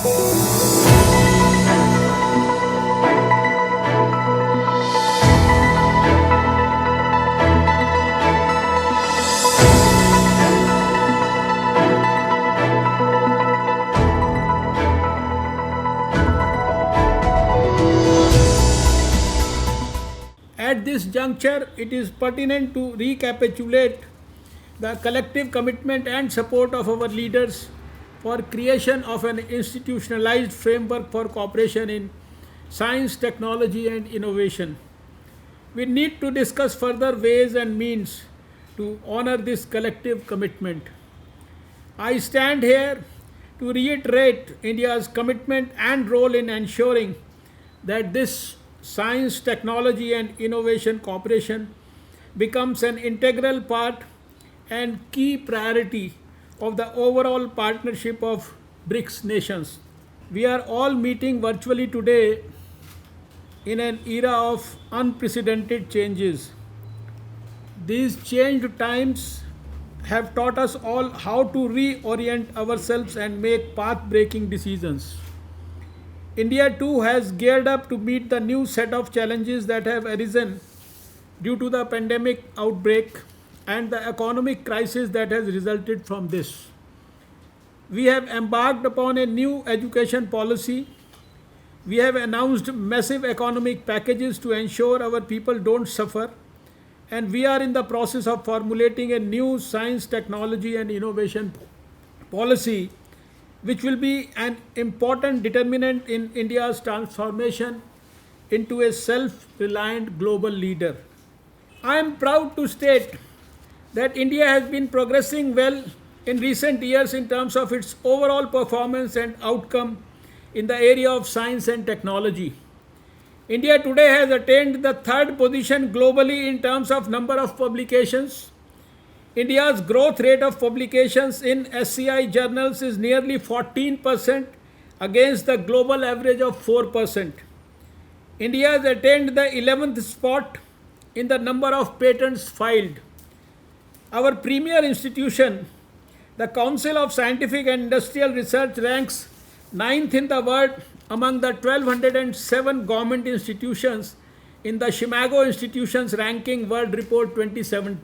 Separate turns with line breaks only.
At this juncture, it is pertinent to recapitulate the collective commitment and support of our leaders for creation of an institutionalized framework for cooperation in science, technology and innovation. We need to discuss further ways and means to honor this collective commitment. I stand here to reiterate India's commitment and role in ensuring that this science, technology, and innovation cooperation becomes an integral part and key priority of the overall partnership of BRICS nations. We are all meeting virtually today in an era of unprecedented changes. These changed times have taught us all how to reorient ourselves and make path breaking decisions. India too has geared up to meet the new set of challenges that have arisen due to the pandemic outbreak and the economic crisis that has resulted from this. We have embarked upon a new education policy. We have announced massive economic packages to ensure our people don't suffer, and we are in the process of formulating a new science, technology, and innovation policy which will be an important determinant in India's transformation into a self-reliant global leader. I am proud to state that India has been progressing well in recent years in terms of its overall performance and outcome in the area of science and technology. India today has attained the third position globally in terms of number of publications. India's growth rate of publications in SCI journals is nearly 14% against the global average of 4%. India has attained the 11th spot in the number of patents filed. Our premier institution, the Council of Scientific and Industrial Research, ranks 9th in the world among the 1207 government institutions in the Shimago Institutions Ranking World Report 2017.